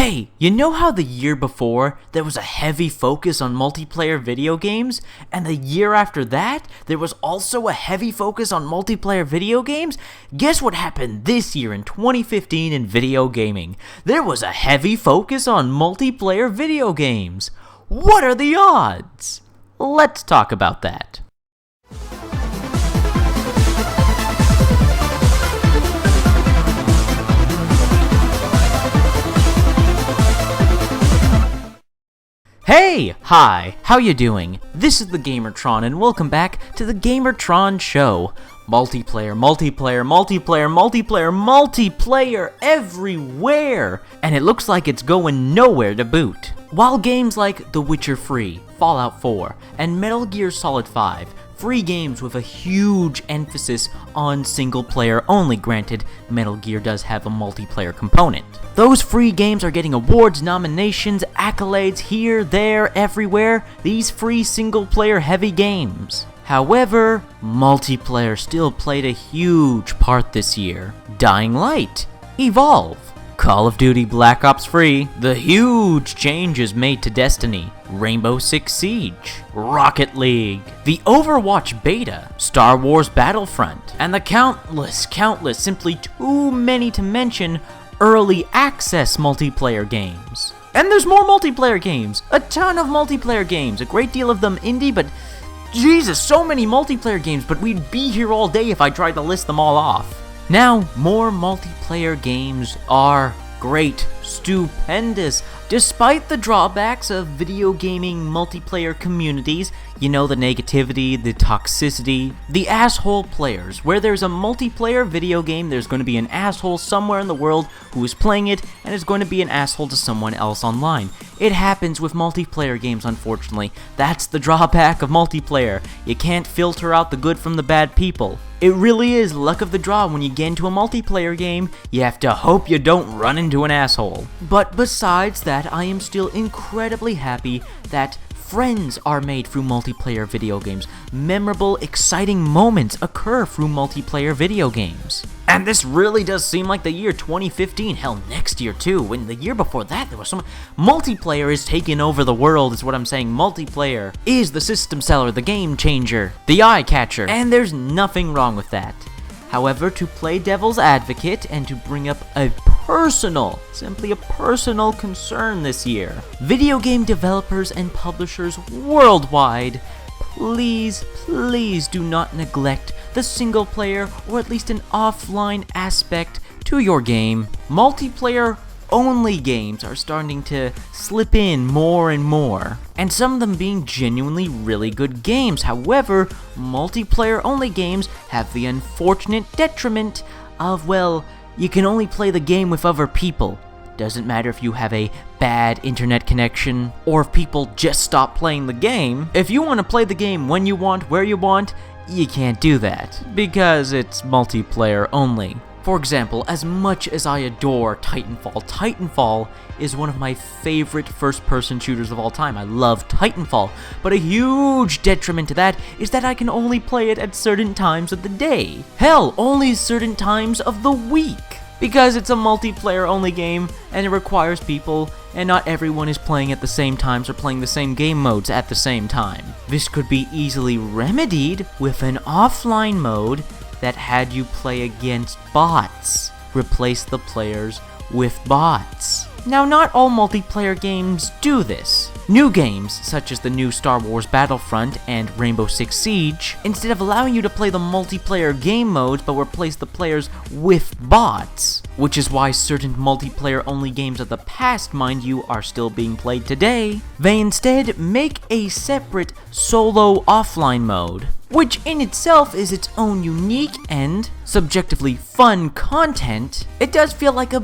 Hey, you know how the year before there was a heavy focus on multiplayer video games, and the year after that there was also a heavy focus on multiplayer video games? Guess what happened this year in 2015 in video gaming? There was a heavy focus on multiplayer video games. What are the odds? Let's talk about that. Hey! Hi! How you doing? This is the Gamertron and welcome back to the Gamertron Show. Multiplayer everywhere! And it looks like it's going nowhere to boot. While games like The Witcher Free, Fallout 4, and Metal Gear Solid 5, free games with a huge emphasis on single player only, granted, Metal Gear does have a multiplayer component. Those free games are getting awards, nominations, accolades here, there, everywhere, these free single player heavy games. However, multiplayer still played a huge part this year. Dying Light, Evolve, Call of Duty Black Ops Free, the huge changes made to Destiny, Rainbow Six Siege, Rocket League, the Overwatch beta, Star Wars Battlefront, and the countless, simply too many to mention, early access multiplayer games. And there's more multiplayer games, a ton of multiplayer games, a great deal of them indie, but Jesus, so many multiplayer games, but we'd be here all day if I tried to list them all off. Now, more multiplayer games are great, stupendous. Despite the drawbacks of video gaming multiplayer communities, you know, the negativity, the toxicity, the asshole players. Where there's a multiplayer video game, there's going to be an asshole somewhere in the world who is playing it and is going to be an asshole to someone else online. It happens with multiplayer games, unfortunately. That's the drawback of multiplayer. You can't filter out the good from the bad people. It really is luck of the draw when you get into a multiplayer game. You have to hope you don't run into an asshole. But besides that, I am still incredibly happy that friends are made through multiplayer video games. Memorable, exciting moments occur through multiplayer video games. And this really does seem like the year 2015, hell, next year too, when the year before that there was some... Multiplayer is taking over the world, is what I'm saying. Multiplayer is the system seller, the game changer, the eye catcher, and there's nothing wrong with that. However, to play devil's advocate and to bring up a simply a personal concern this year, video game developers and publishers worldwide, please do not neglect the single player or at least an offline aspect to your game. Multiplayer only games are starting to slip in more and more, and some of them being genuinely really good games. However, multiplayer only games have the unfortunate detriment of, well, you can only play the game with other people. Doesn't matter if you have a bad internet connection or if people just stop playing the game. If you want to play the game when you want, where you want, you can't do that because it's multiplayer only. For example, as much as I adore Titanfall is one of my favorite first-person shooters of all time. I love Titanfall, but a huge detriment to that is that I can only play it at certain times of the day. Hell, only certain times of the week. Because it's a multiplayer-only game, and it requires people, and not everyone is playing at the same times or playing the same game modes at the same time. This could be easily remedied with an offline mode that had you play against bots. Replace the players with bots. Now, not all multiplayer games do this. New games, such as the new Star Wars Battlefront and Rainbow Six Siege, instead of allowing you to play the multiplayer game modes but replace the players with bots, which is why certain multiplayer-only games of the past, mind you, are still being played today, they instead make a separate solo offline mode, which in itself is its own unique and subjectively fun content. It does feel like a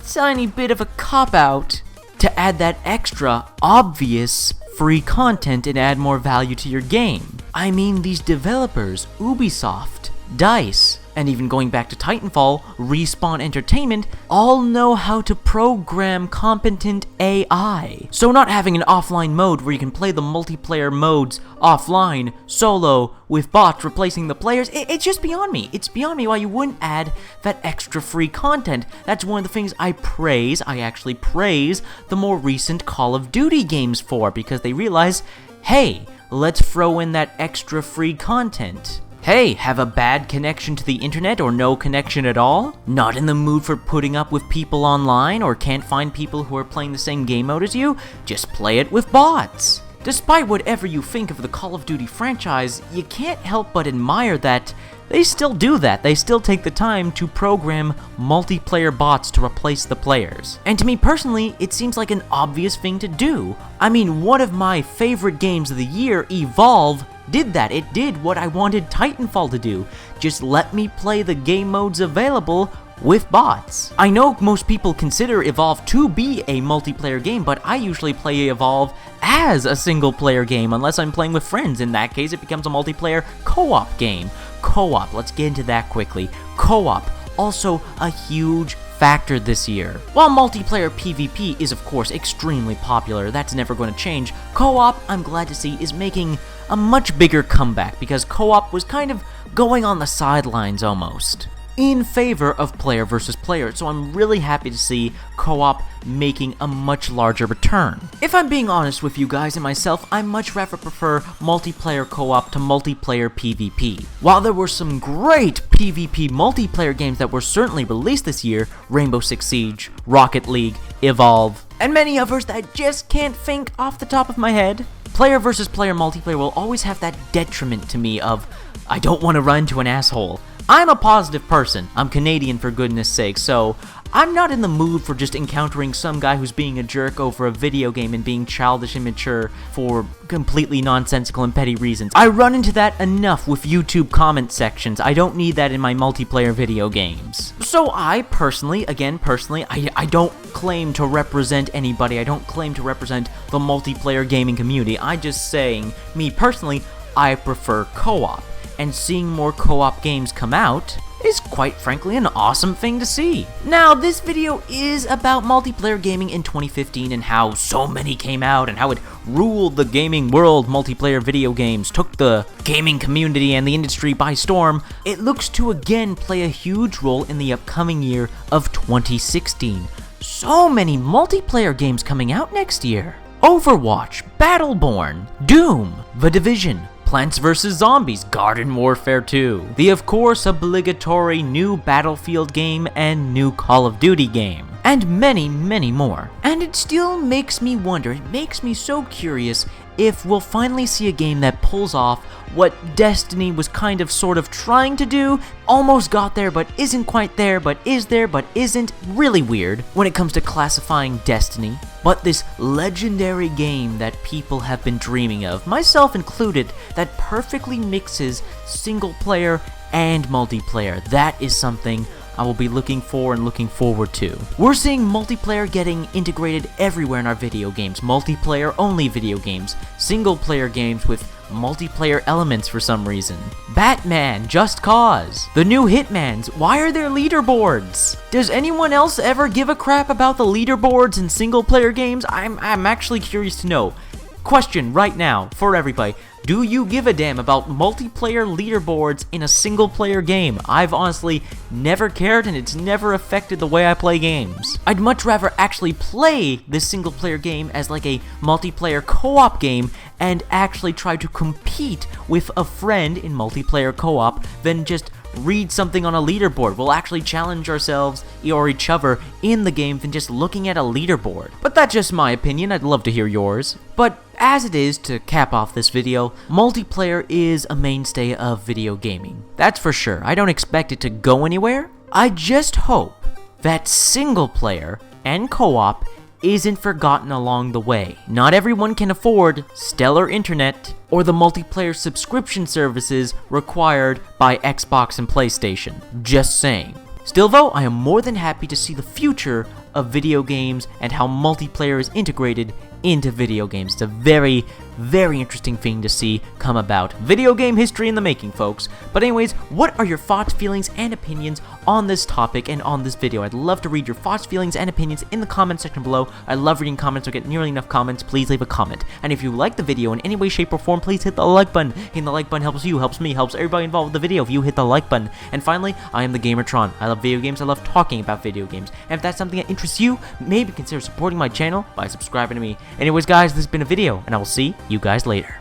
tiny bit of a cop-out to add that extra, obvious, free content and add more value to your game. I mean, these developers, Ubisoft, DICE, and even going back to Titanfall, Respawn Entertainment all know how to program competent AI. So not having an offline mode where you can play the multiplayer modes offline, solo, with bots replacing the players, it's just beyond me. It's beyond me why you wouldn't add that extra free content. That's one of the things I actually praise the more recent Call of Duty games for, because they realize, hey, let's throw in that extra free content. Hey, have a bad connection to the internet or no connection at all? Not in the mood for putting up with people online or can't find people who are playing the same game mode as you? Just play it with bots. Despite whatever you think of the Call of Duty franchise, you can't help but admire that they still do that. They still take the time to program multiplayer bots to replace the players. And to me personally, it seems like an obvious thing to do. I mean, one of my favorite games of the year, Evolve, did that. It did what I wanted Titanfall to do. Just let me play the game modes available with bots. I know most people consider Evolve to be a multiplayer game, but I usually play Evolve as a single player game unless I'm playing with friends. In that case, it becomes a multiplayer co-op game. Co-op, let's get into that quickly. Co-op, also a huge factor this year. While multiplayer PvP is of course extremely popular, that's never going to change, co-op, I'm glad to see, is making a much bigger comeback because co-op was kind of going on the sidelines almost, in favor of player versus player, so I'm really happy to see co-op making a much larger return. If I'm being honest with you guys and myself, I much rather prefer multiplayer co-op to multiplayer PvP. While there were some great PvP multiplayer games that were certainly released this year, Rainbow Six Siege, Rocket League, Evolve, and many others that I just can't think off the top of my head, player versus player multiplayer will always have that detriment to me of, I don't want to run into an asshole. I'm a positive person. I'm Canadian for goodness sake, so I'm not in the mood for just encountering some guy who's being a jerk over a video game and being childish and immature for completely nonsensical and petty reasons. I run into that enough with YouTube comment sections. I don't need that in my multiplayer video games. So I personally, I don't claim to represent anybody. I don't claim to represent the multiplayer gaming community. I just saying, me personally, I prefer co-op. And seeing more co-op games come out is quite frankly an awesome thing to see. Now, this video is about multiplayer gaming in 2015 and how so many came out and how it ruled the gaming world. Multiplayer video games took the gaming community and the industry by storm. It looks to again play a huge role in the upcoming year of 2016. So many multiplayer games coming out next year. Overwatch, Battleborn, Doom, The Division, Plants vs. Zombies, Garden Warfare 2, the of course obligatory new Battlefield game and new Call of Duty game, and many, many more. And it still makes me wonder, it makes me so curious if we'll finally see a game that pulls off what Destiny was kind of sort of trying to do, almost got there but isn't quite there, but is there but isn't, really weird when it comes to classifying Destiny. But this legendary game that people have been dreaming of, myself included, that perfectly mixes single player and multiplayer. That is something I will be looking for and looking forward to. We're seeing multiplayer getting integrated everywhere in our video games. Multiplayer only video games, single player games with multiplayer elements for some reason. Batman, Just Cause, the new Hitmans, why are there leaderboards? Does anyone else ever give a crap about the leaderboards in single player games? I'm actually curious to know. Question right now for everybody. Do you give a damn about multiplayer leaderboards in a single player game? I've honestly never cared and it's never affected the way I play games. I'd much rather actually play this single player game as like a multiplayer co-op game and actually try to compete with a friend in multiplayer co-op than just read something on a leaderboard. We'll actually challenge ourselves or each other in the game than just looking at a leaderboard. But that's just my opinion, I'd love to hear yours. But as it is, to cap off this video, multiplayer is a mainstay of video gaming. That's for sure. I don't expect it to go anywhere. I just hope that single player and co-op isn't forgotten along the way. Not everyone can afford stellar internet or the multiplayer subscription services required by Xbox and PlayStation. Just saying. Still though, I am more than happy to see the future of video games and how multiplayer is integrated into video games. It's a very, very interesting thing to see come about. Video game history in the making, folks. But anyways, what are your thoughts, feelings, and opinions on this topic and on this video? I'd love to read your thoughts, feelings, and opinions in the comment section below. I love reading comments. I get nearly enough comments. Please leave a comment. And if you like the video in any way, shape, or form, please hit the like button. Hitting the like button helps you, helps me, helps everybody involved with the video if you hit the like button. And finally, I am the Gamertron. I love video games. I love talking about video games. And if that's something that interests you, maybe consider supporting my channel by subscribing to me. Anyways, guys, this has been a video, and I will see you guys later.